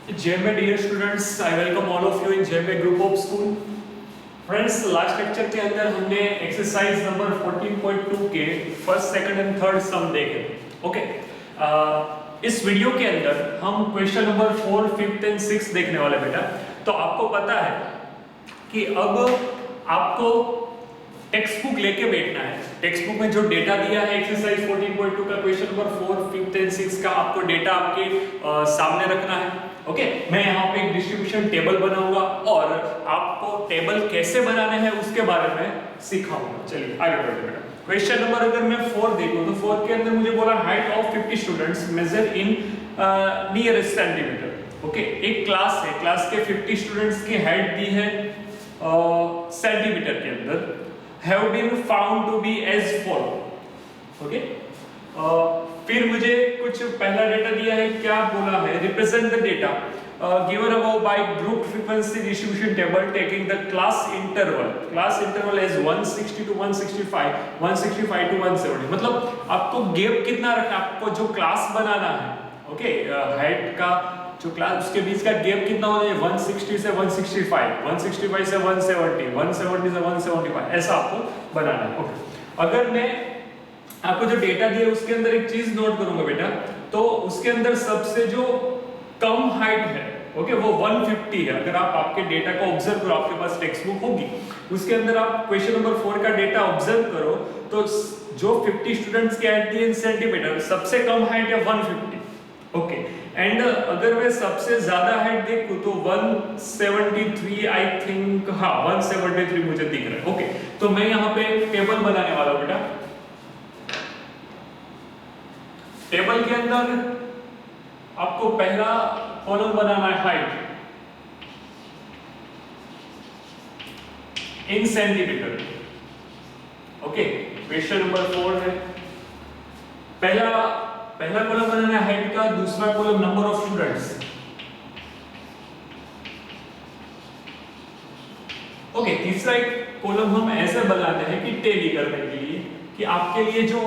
JMA dear students, I welcome all of you in JMA group of school. Friends, last lecture के अंदर हमने exercise number 14.2 के first, second and third सम देखे। Okay, इस video के अंदर हम क्वेश्चन नंबर 4, 5 एंड 6 देखने वाले बेटा। तो आपको पता है कि अब आपको टेक्स्ट बुक लेके बैठना है। टेक्स्ट बुक में जो डेटा दिया है एक्सरसाइज 14.2 का क्वेश्चन नंबर 4, 5 एंड 6 का आपको डेटा आपके सामने रखना है। ओके, मैं यहाँ पे एक डिस्ट्रीब्यूशन टेबल बनाऊंगा और आपको टेबल कैसे बनाना है उसके बारे में सिखाऊंगा। चलिए आगे बढ़ते हैं बेटा। क्वेश्चन नंबर अगर मैं 4 देखूं तो 4 के अंदर मुझे बोला height of 50 students measure in nearest centimetre. Okay, एक क्लास है, क्लास के 50 स्टूडेंट्स की हाइट दी है सेंटीमीटर के अंदर। have been found to be as follow। Okay, फिर मुझे कुछ पहला डेटा दिया है, क्या बोला है, represent the data given above by group frequency distribution table taking the class interval as 160 to 165, 165 to 170। मतलब आपको गैप कितना रखना, आपको जो क्लास बनाना है, ओके, हाइट का जो क्लास उसके बीच का गैप कितना होना चाहिए, 160 से 165, 165 से 170, 170 से 175, ऐसा आपको बनाना है। ओके, अगर मैं आपको जो डेटा दिया उसके अंदर एक चीज नोट करूंगा बेटा, तो उसके अंदर सबसे जो कम हाइट है, ओके, वो 150 है। अगर आप आपके डेटा को ऑब्जर्व करो, आपके पास टेक्स्ट बुक होगी, उसके अंदर आप क्वेश्चन नंबर 4 का डेटा ऑब्जर्व करो तो जो 50 स्टूडेंट्स के हाइट दी इन सेंटीमीटर, सबसे कम हाइट है 150। ओके, एंड अगर मैं सबसे ज्यादा हाइट देखूं तो 173 आई थिंक, हाँ 173 मुझे दिख रहा है। ओके, तो मैं यहाँ पे टेबल बनाने वाला हूं बेटा। टेबल के अंदर आपको पहला कॉलम बनाना है height in centimetre. Okay, question number 4 है, पहला कॉलम बनाना है हाइट का, दूसरा column number of students. Okay, तीसरा एक कॉलम हम ऐसे बनाते हैं कि टेली करने के लिए, कि आपके लिए जो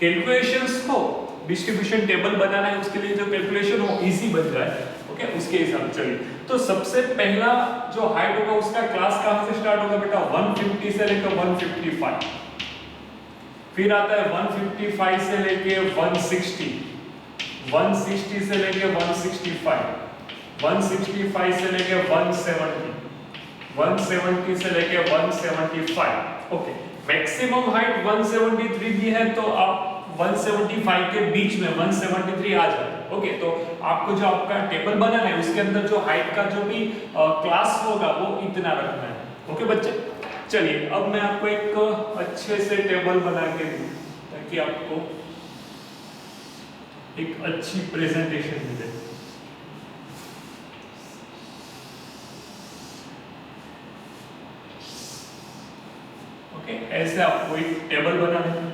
कैलकुलेशंस हो, डिस्ट्रीब्यूशन टेबल बनाना है उसके लिए जो कैलकुलेशन हो इजी बन जाए। ओके, उसके हिसाब से चलिए। तो सबसे पहला जो हाइट होगा उसका क्लास कहां से स्टार्ट होगा बेटा, 150 से लेकर 155, फिर आता है 155 से लेके 160, 160 से लेके 165, 165 से लेके 170, 170 से लेके 175। ओके, मैक्सिमम हाइट 173 दी है, तो आप 175 के बीच में 173 आ जाए। ओके, तो आपको जो आपका टेबल बनाना है उसके अंदर जो हाइट का जो भी क्लास होगा वो इतना रखना है। ओके बच्चे, चलिए अब मैं आपको एक अच्छे से टेबल बना के दूं ताकि आपको एक अच्छी प्रेजेंटेशन मिले। ओके, ऐसे आपको एक टेबल बनाना है।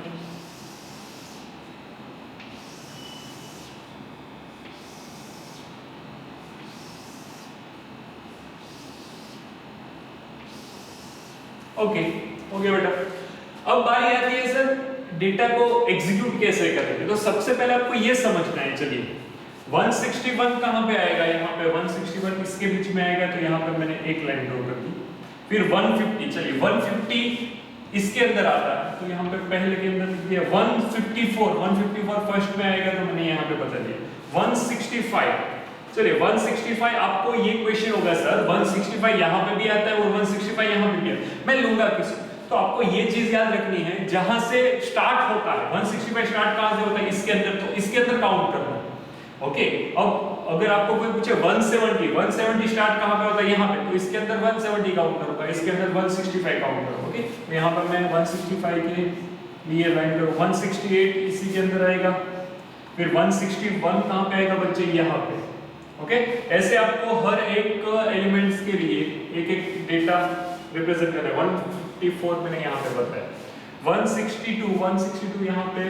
ओके बेटा, अब बारी आती है सर डेटा को एग्जीक्यूट कैसे करेंगे। तो सबसे पहले आपको ये समझना है, चलिए 161 कहां पे आएगा, यहाँ पे 161 इसके बीच में आएगा, तो यहाँ पे मैंने एक लाइन ड्रॉ कर दी। फिर 150, चलिए 150 इसके अंदर आता है, तो यहाँ पे पहले के अंदर लिख दिया 154 फर्स्ट में आएगा, तो मैंने यहाँ पे बता दिया 165। चलिए 165, आपको ये क्वेश्चन होगा सर 165 यहाँ पे भी आता है और 165 यहाँ पे भी आता है, मैं लूंगा किसको। तो आपको ये चीज याद रखनी है, जहां से स्टार्ट होता है 165 स्टार्ट कहां से होता है, इसके अंदर, तो इसके अंदर काउंट करना। ओके, अब अगर आपको कोई पूछे 170 स्टार्ट कहां पे होता है, यहाँ पे, तो इसके अंदर 170 काउंट करूंगा, इसके अंदर 165 काउंट करूंगा। ओके, तो यहाँ पर मैं 165 के लिए लाइन करूँ, 168 इसी के अंदर आएगा, फिर 161 कहां पे आएगा बच्चे, यहाँ पे। ओके, ऐसे आपको हर एक एलिमेंट्स के लिए एक एक डेटा रिप्रेजेंट करना है। 154 मैंने यहाँ पे बताया, 162 यहाँ पे,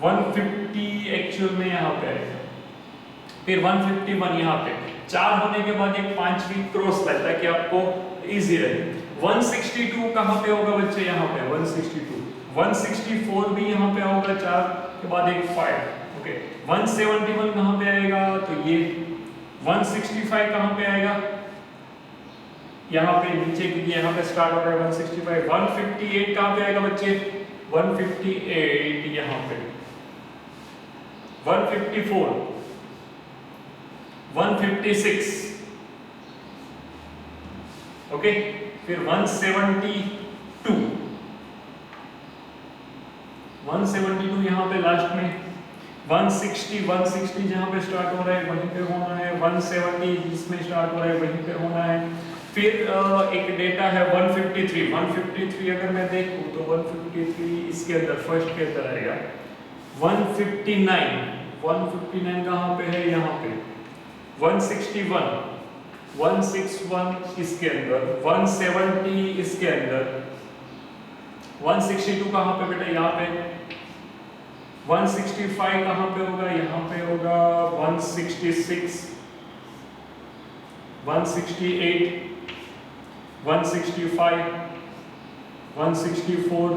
150 एक्चुअल में यहाँ पे आएगा, फिर 151 यहाँ पे। 4 होने के बाद एक 5वीं क्रॉस लाइन ताकि आपको इजी रहे। 162 कहाँ पे होगा बच्चे, यहाँ पे 162, 164 भी यहाँ पे होगा, 4 के बाद एक 5। ओके, 171 कहाँ पे आएगा, तो ये 165 कहाँ पे आएगा? यहाँ पे नीचे, क्योंकि यहाँ पे स्टार्ट हो रहा है 165। 158 कहाँ पे आएगा बच्चे? 158 यहाँ पे, 154, 156, ओके। फिर 172, 172 यहाँ पे लास्ट में, 160 जहाँ पे स्टार्ट हो रहा है वहीं पे होना है, 170 जिसमें स्टार्ट हो रहा है वहीं पे होना है। फिर एक डेटा है 153 अगर मैं देखूं तो 153 इसके अंदर फर्स्ट के अंदर आएगा। 159 कहाँ पे है? यहाँ पे। 161 इसके अंदर, 170 इसके अंदर, 162 कहाँ पे बेटा? यहाँ पे। 165 कहाँ पे होगा? यहाँ पे होगा। 166, 168, 165, 164,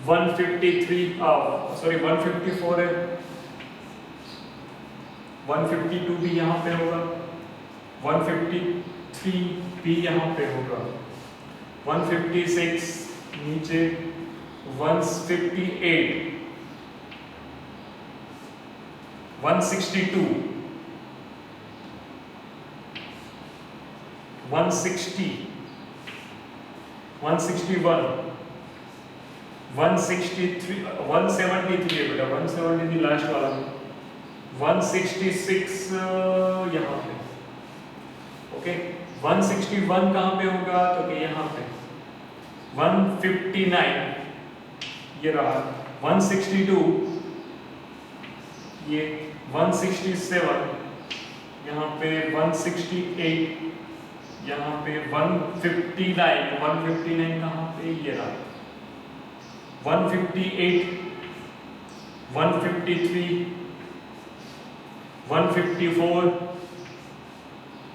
153, सॉरी 154 है, 152 भी यहाँ पे होगा, 153 भी यहाँ पे होगा, 156 नीचे, 158, 162, 160, 161, 163, 173 है बेटा, 173 लास्ट वाला, 166 यहाँ पे, ओके। 161 कहाँ पे होगा? तो कि यहाँ पे। 159 ये रहा, 162 ये, 167 यहाँ पे, 168 यहाँ पे, 159 कहाँ पे? ये रहा, 158, 153, 154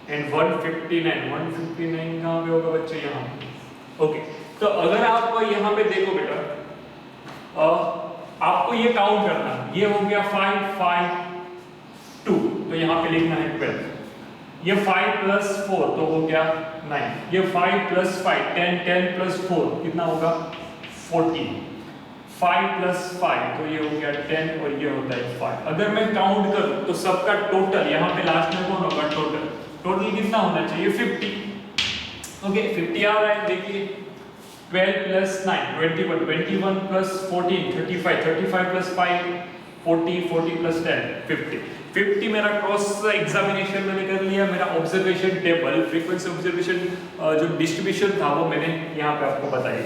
एंड 159 कहाँ पे होगा बच्चे? यहाँ। ओके, तो अगर आप यहाँ पे देखो बेटा, आपको ये काउंट करना, ये हो गया 5, 5, 2, तो यहाँ पे लिखना है 12, ये 5 प्लस 4 तो हो गया 9, ये 5 प्लस 5 10, 10 प्लस 4 कितना होगा? 14, 5 प्लस 5 तो ये हो गया 10 और ये होता है 5। अगर मैं काउंट करूं तो सबका टोटल यहाँ पे लास्ट में कौन होगा? टोटल कितना होना चाहिए? 50, ओके। 50 आ रहा है, देखिए 12 प्लस 9 21, 21 प्लस 14 35, 35 प्लस 5 40, 40 प्लस 10 50 मेरा क्रॉस एग्जामिनेशन मैंने कर लिया। मेरा ऑब्जर्वेशन टेबल फ्रीक्वेंसी ऑब्जर्वेशन जो डिस्ट्रीब्यूशन था वो मैंने यहाँ पे आपको बताया।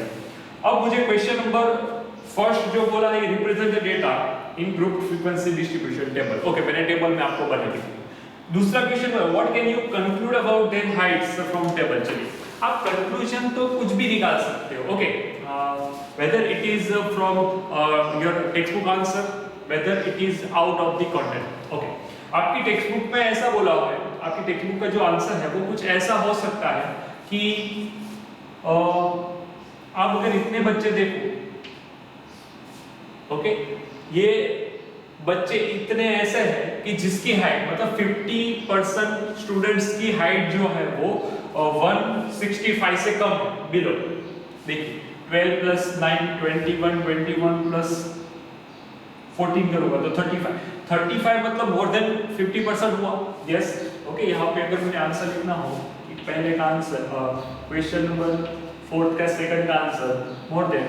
अब मुझे क्वेश्चन नंबर फर्स्ट जो बोला है, represent the data in group frequency distribution table. Okay, मैंने टेबल में आपको बना दिया। दूसरा क्वेश्चन है, what can you conclude about their Heights from table. चलिए, आप कंक्लूजन तो कुछ भी निकाल सकते हो। Okay, whether it is from your text book answer, whether it is out of the content. Okay, आपकी टेक्स्ट बुक में ऐसा बोला हुआ है, आपकी टेक्स्ट बुक का जो आंसर है वो कुछ ऐसा हो सकता है कि आप अगर इतने बच्चे देखो, ओके, ये बच्चे इतने ऐसे हैं कि जिसकी हाइट मतलब 50% स्टूडेंट्स की हाइट जो है वो 165 से कम है, बिलो। देखिए 12 प्लस 9 21, 21 प्लस 14 करूंगा तो 35 मतलब मोर देन 50% हुआ। Yes, okay. यहाँ पे अगर मुझे आंसर लिखना हो कि पहले का आंसर क्वेश्चन नंबर 4 का सेकंड का answer more than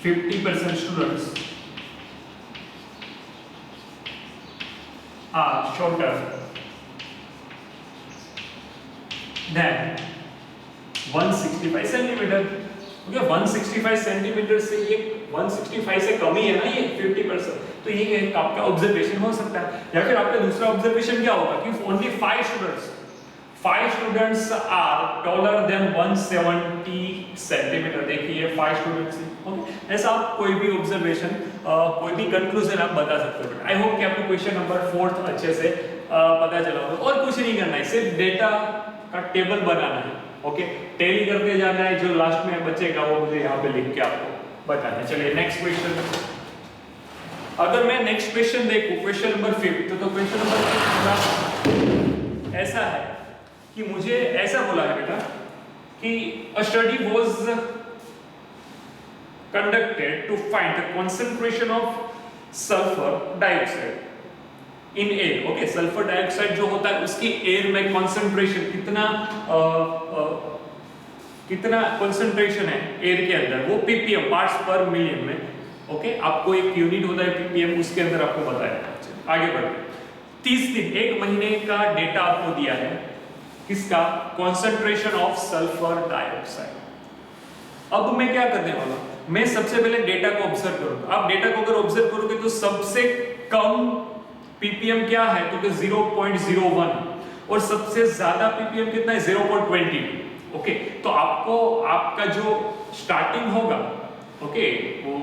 50% students are shorter than 165 centimetre. Okay, 165 centimetre से ये 165 से कम ही है ना, ये 50%। तो ये आपका ऑब्जर्वेशन हो सकता है। या फिर आपका दूसरा ऑब्जर्वेशन क्या होगा कि only 5 students are taller than 170 centimetre. देखिए 5 स्टूडेंट्स हैं। ओके, ऐसा आप कोई भी ऑब्जर्वेशन कोई भी कंक्लूजन आप बता सकते हो। आई होप कि आपको क्वेश्चन नंबर 4 अच्छे से पता चला होगा। और कुछ नहीं करना है, सिर्फ डेटा का टेबल बनाना है। ओके, टैली करते जाना है, जो लास्ट में बचेगा वो मुझे यहाँ पे लिख के आपको बताना है। चलिए नेक्स्ट क्वेश्चन, अगर मैं नेक्स्ट क्वेश्चन देखूं, क्वेश्चन नंबर 5, तो क्वेश्चन नंबर 5 ऐसा है कि मुझे ऐसा बोला है बेटा कि अ study was conducted to find the concentration of sulfur dioxide in air. Okay, sulphur dioxide जो होता है उसकी एयर में कंसंट्रेशन कितना कंसंट्रेशन है एयर के अंदर, वो ppm पार्ट्स पर मिलियन में। ओके, आपको एक यूनिट होता है ppm, उसके अंदर आपको बताया। आगे बढ़ते, 30 दिन 1 महीने का डेटा आपको दिया है, किसका? Concentration of sulphur dioxide. अब मैं क्या करने वाला, मैं सबसे पहले डेटा को ऑब्जर्व करूंगा। आप डेटा को अगर ऑब्जर्व करोगे तो सबसे कम ppm क्या है, तो 0.01, और सबसे ज्यादा ppm कितना है, 0.22। ओके, तो आपको आपका जो स्टार्टिंग होगा, ओके, वो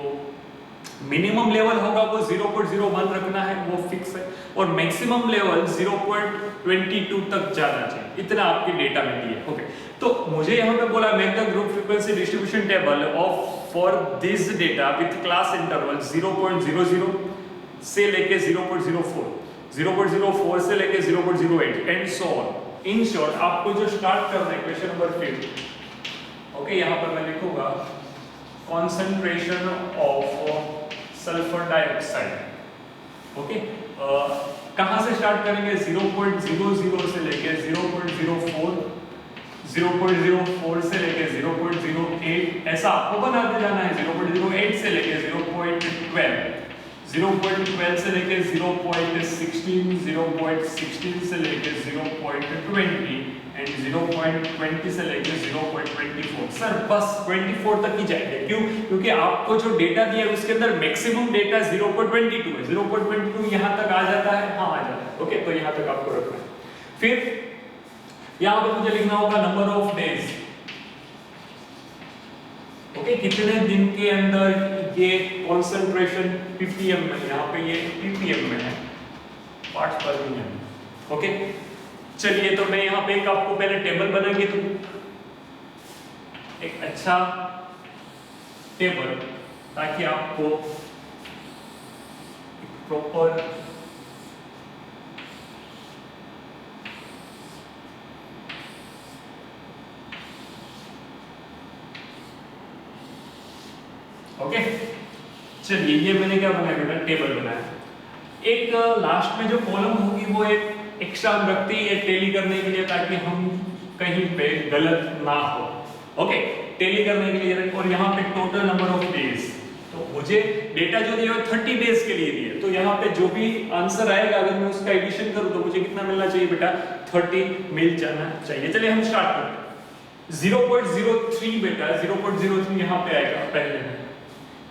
मिनिमम लेवल होगा वो 0.01 रखना है, वो फिक्स है, और मैक्सिमम लेवल 0.22 तक जाना चाहिए, इतना आपके डेटा में दिया। ओके, तो मुझे यहाँ पे बोला make the group frequency distribution table of for this data with class interval 0.00 से लेके 0.04, 0.04 से लेके 0.08 and so on. In short आपको जो स्टार्ट करना है क्वेश्चन नंबर 5, ओके, यहाँ पर मैं लिखूंगा concentration of sulphur dioxide. Okay, कहां से स्टार्ट करेंगे, 0.00 से लेके 0.04, 0.04 से लेके 0.08, ऐसा आपको बनाते जाना है। 0.08 से लेके 0.12, 0.12 से लेके 0.16, 0.16 से लेके 0.20 एंड 0.20 से लेके 0.24। सर बस 24 तक ही जाएंगे, क्यों? क्योंकि आपको जो डेटा दिया है उसके अंदर मैक्सिमम डेटा 0.22 है। 0.22 यहां तक आ जाता है, हाँ आ जाता है। ओके, तो यहां तक आपको रखना है। फिर यहां पर मुझे लिखना होगा नंबर ऑफ डेज। ओके, कितने दिन के अंदर ये कंसंट्रेशन ppm में, यहाँ पे ये ppm में है, पार्ट्स पर मिलियन। ओके, चलिए तो मैं यहाँ पे एक आपको पहले टेबल बना के दूं, एक अच्छा टेबल, ताकि आपको प्रॉपर ओके। चलिए ये मैंने क्या बनाया बेटा, टेबल बनाया। एक लास्ट में जो कॉलम होगी वो एक एक्स्ट्रा हम रखते ही है टैली करने के लिए, ताकि हम कहीं पे गलत ना हो। ओके, टैली करने के लिए, और यहाँ पे टोटल नंबर ऑफ डेज, तो मुझे डेटा जो दिया है 30 डेज के लिए दिया, तो यहाँ पे जो भी आंसर आएगा अगर मैं उसका एडिशन करूँ तो मुझे कितना मिलना चाहिए बेटा, 30 मिल जाना चाहिए। चलिए हम स्टार्ट करते हैं। 0.03 बेटा, 0.03 यहाँ पे आएगा पहले में।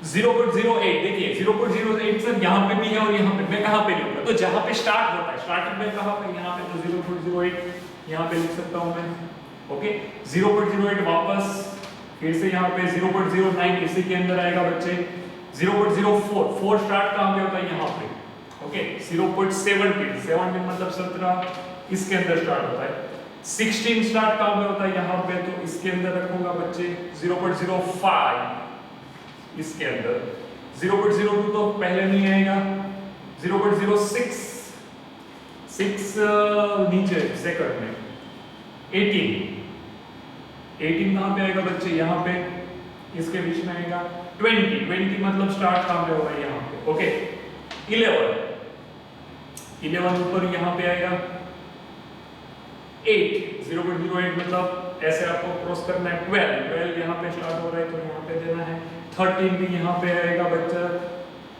0.08 देखिए, 0.08 सर यहाँ पे भी है और यहाँ पे, मैं कहाँ पे लूंगा, तो जहाँ पे स्टार्ट होता है, स्टार्टिंग में कहाँ पे, यहाँ पे, तो 0.08 यहाँ पे लिख सकता हूँ मैं। ओके, 0.08 वापस फिर से यहाँ पे 0.09 इसी के अंदर आएगा बच्चे। 0.04 4 स्टार्ट कहाँ पे होता है, यहाँ पे। ओके, 0.17 मतलब 17 इसके अंदर स्टार्ट होता है। 16 स्टार्ट कहाँ पे होता है, यहाँ पे, तो इसके अंदर रखूंगा बच्चे। 0.05 इसके अंदर। 0.02 तो पहले नहीं आएगा। 0.06 6 नीचे सेकंड में। 18 कहाँ पे आएगा बच्चे, यहाँ पे, इसके बीच में आएगा। 20 मतलब स्टार्ट कहाँ पे होगा, यहाँ पे। ओके, 11 ऊपर यहाँ पे आएगा। 8 0.08 मतलब ऐसे आपको क्रॉस करना है। 12 यहाँ पे स्टार्ट हो रहा है तो यहाँ पे देना है। 13 भी यहाँ पे आएगा बच्चा।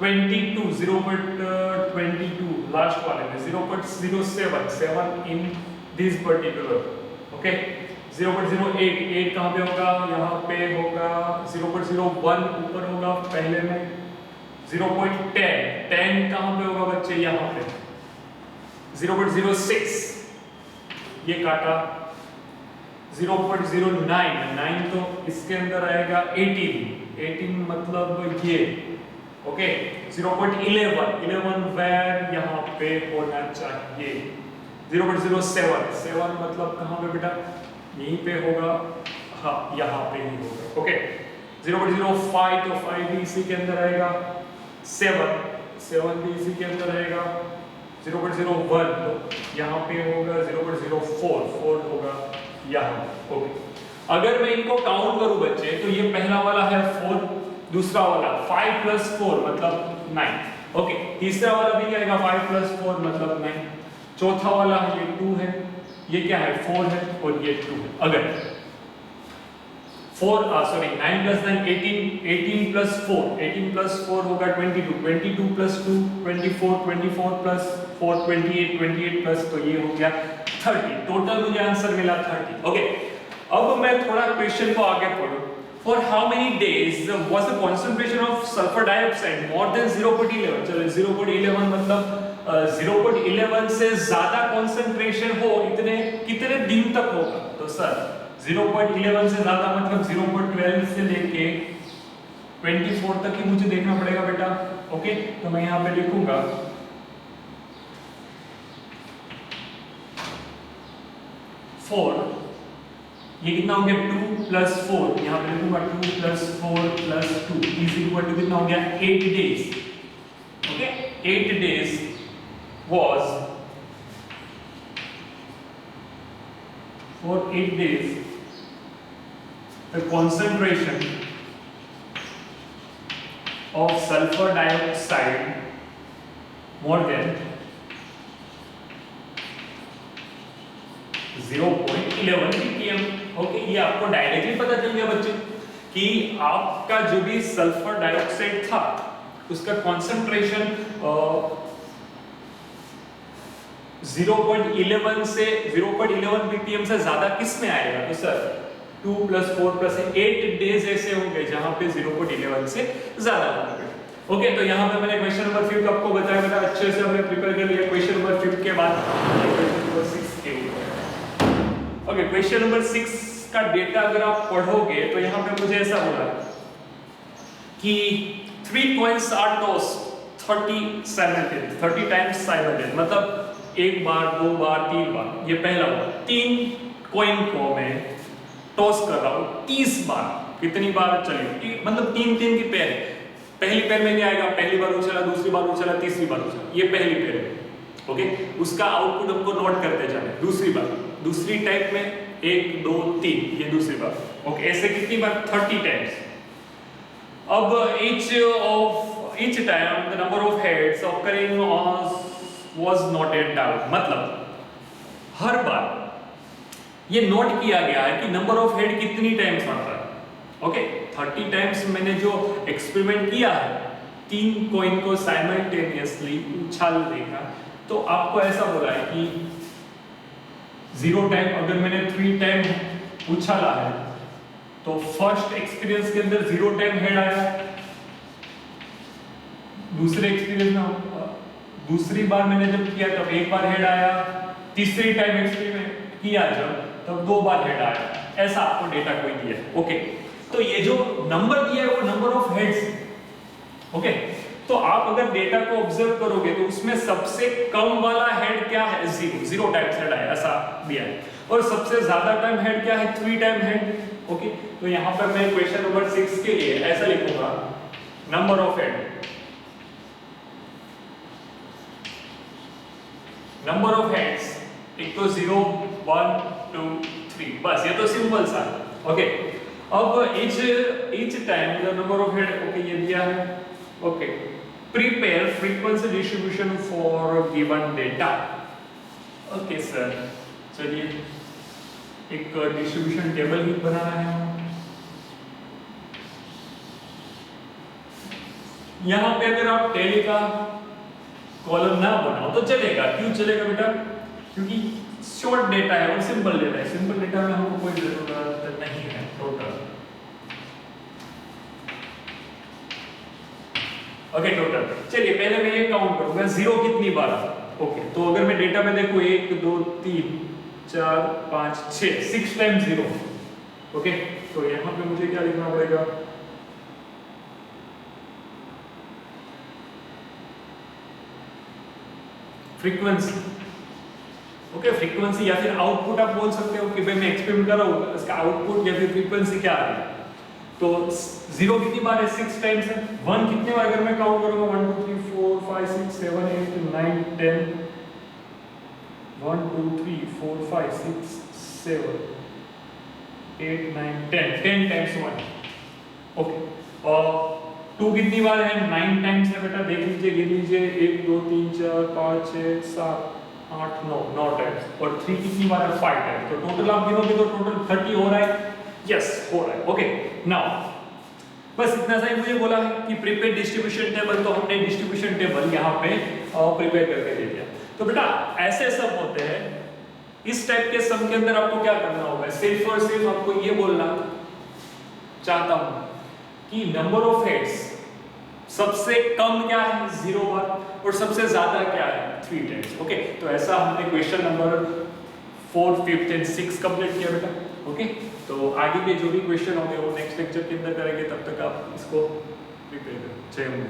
22 0.22 लास्ट वाले में। 0.07 7 इन दिस पर्टिकुलर। ओके, 0.08 कहाँ पे होगा, यहाँ पे होगा। 0.01 ऊपर होगा पहले में। 0.10 कहाँ पे होगा बच्चे, यहाँ पे। 0.06 ये काटा। 0.09 तो इसके अंदर आएगा। 18 मतलब ये। ओके, 0.11 वेर यहाँ पे होना चाहिए। 0.07 मतलब कहाँ पे बेटा, यहीं पे होगा, हाँ यहाँ पे ही होगा। ओके, 0.05 तो 5 भी इसी के अंदर आएगा, 7 भी इसी के अंदर रहेगा, 0.01 तो यहाँ पे होगा 0.04 होगा यहाँ। ओके, अगर मैं इनको काउंट करूं बच्चे तो ये पहला वाला है 4, दूसरा वाला 5 + 4 मतलब 9। ओके, तीसरा वाला भी क्या आएगा 5 + 4 मतलब 9, चौथा वाला ये 2 है, ये क्या है 4 है और ये 2 है। अगर 9 + 9 18 + 4 होगा 22 + 2 24 + 4 28 तो ये हो गया 30। टोटल मुझे आंसर मिला 30। ओके, अब मैं थोड़ा क्वेश्चन को आगे पढ़ूं। For how many days was the concentration of sulfur dioxide more than 0.11? चलो 0.11 मतलब 0.11 से ज्यादा कंसंट्रेशन हो इतने कितने दिन तक होगा? तो सर 0.11 से ज्यादा मतलब 0.12 से लेके 24 तक ही मुझे देखना पड़ेगा बेटा। ओके, तो मैं यहाँ पे लिखूंगा 4, ये कितना हो गया 2 + 4, यहाँ पे लिखूंगा 2 + 4 + 2 = कितना हो गया 8 days। Okay, 8 days was for 8 days the concentration of sulfur dioxide more than 0.11 ppm। Okay, ये आपको डायरेक्टली पता चल गया बच्चे कि आपका जो भी सल्फर डाइऑक्साइड था उसका कंसंट्रेशन 0.11 से 0.11 ppm से ज्यादा किस में आएगा? तो सर 2 + 4 + 8 डेज ऐसे होंगे जहां पे 0.11 से ज्यादा होंगे। ओके, तो यहाँ पे मैंने क्वेश्चन नंबर 5 आपको बताया बेटा, अच्छे से हमने प्रिपेयर कर लिया। क्वेश्चन नंबर 5 के बाद क्वेश्चन नंबर 6 के ऊपर। ओके, क्वेश्चन नंबर 6 का डेटा अगर आप पढ़ोगे तो यहाँ पे मुझे ऐसा बोला कि 3 coins are tossed 30 times simultaneous, मतलब एक बार, दो बार, तीन बार। ये पहला हुआ, 3 कॉइन को मैं टॉस कर रहा हूँ 30 बार। कितनी बार चली? मतलब 3 की पेयर है। पहली पेयर में क्या आएगा? पहली बार उछला, दूसरी बार उछला, तीसरी बार उछला, ये पहली पेयर है। ओके, उसका आउटपुट हमको नोट करते जाना। दूसरी बार, दूसरी टाइप में 1 2 3, ये दूसरी बार। ओके, ऐसे कितनी बार? 30 टाइम्स। अब each time the number of heads occurring was noted down, मतलब हर बार ये नोट किया गया है कि नंबर ऑफ हेड कितनी टाइम्स आता है। ओके, 30 टाइम्स मैंने जो एक्सपेरिमेंट किया है 3 कॉइन को साइमल्टेनियसली उछालने का, तो आपको ऐसा बोला है कि 0 टाइम अगर मैंने 3 टाइम उछाला है तो फर्स्ट एक्सपीरियंस के अंदर 0 टाइम हेड आया, दूसरे एक्सपीरियंस में दूसरी बार मैंने जब किया तब 1 बार हेड आया, तीसरी टाइम एक्सपेरिमेंट किया जब तब 2 बार हेड आया। ऐसा आपको डेटा कोई दिया है। ओके, तो ये जो नंबर दिया है वो नंबर ऑफ हेड्स। ओके, तो आप अगर डेटा को ऑब्जर्व करोगे तो उसमें सबसे कम वाला हेड क्या है? 0 टाइम्स हेड आया, ऐसा दिया है। और सबसे ज्यादा टाइम हेड क्या है? 3 टाइम हेड। ओके, तो यहां पर मैं क्वेश्चन नंबर 6 के लिए ऐसा लिखूंगा, number of head, number of heads एक तो 0 1 2 3, बस ये तो सिंपल सा। ओके, अब each time the number of head, okay ये दिया है। Okay, prepare frequency distribution for given data। Okay sir, चलिए एक डिस्ट्रीब्यूशन टेबल ही बनाना है। यहां पे अगर आप टेली का कॉलम ना बनाओ तो चलेगा। क्यों चलेगा बेटा? क्योंकि शॉर्ट डेटा है और सिंपल डेटा है। सिंपल डेटा में हमको कोई जरूरत नहीं है टोटल। ओके, टोटल चलिए पहले मैं ये काउंट करूंगा 0 कितनी बार। ओके, तो अगर मैं डेटा में देखूं 1 2 3 4 5 6 टाइम्स 0। ओके, तो यहां पे मुझे क्या लिखना पड़ेगा? फ्रीक्वेंसी। ओके, फ्रीक्वेंसी या फिर आउटपुट आप बोल सकते हो कि भाई मैं एक्सपेरिमेंट कर रहा हूं, इसका आउटपुट या फिर फ्रीक्वेंसी क्या आ रही है। तो 0 कितनी बार है? 6 टाइम्स है। 1 कितने बार अगर मैं काउंट करूंगा 1 2 3 4 5 6 7 8 9 10 1 2 3 4 5 6 7 8 9 10 10 टाइम्स 1। ओके, और 2 कितनी बार है? 9 टाइम्स है बेटा, देख लीजिए, गिन लीजिए, 1 2 3 4 5 6 7 8 9 टाइम्स। और 3 कितनी बार है? 5 टाइम्स। तो टोटल आप गिनोगे तो टोटल 30 हो रहा है। यस, हो रहा है। ओके, नाउ बस इतना सा ही मुझे बोला है कि प्रिपेयर डिस्ट्रीब्यूशन टेबल, तो हमने डिस्ट्रीब्यूशन टेबल यहाँ पे प्रिपेयर करके दे दिया। तो बेटा ऐसे सब होते हैं। इस टाइप के सम के अंदर आपको क्या करना होगा? सिर्फ और सिर्फ आपको ये बोलना चाहता हूं कि नंबर ऑफ हेड्स सबसे कम क्या है? 0 बार, और सबसे ज्यादा क्या है? 3 टाइम्स। ओके, तो ऐसा हमने क्वेश्चन नंबर 4, 5 एंड 6 कंप्लीट किया बेटा। ओके, तो आगे के जो भी क्वेश्चन होंगे वो नेक्स्ट लेक्चर के अंदर करेंगे, तब तक आप इसको प्रिपेयर करें। जय हिंद।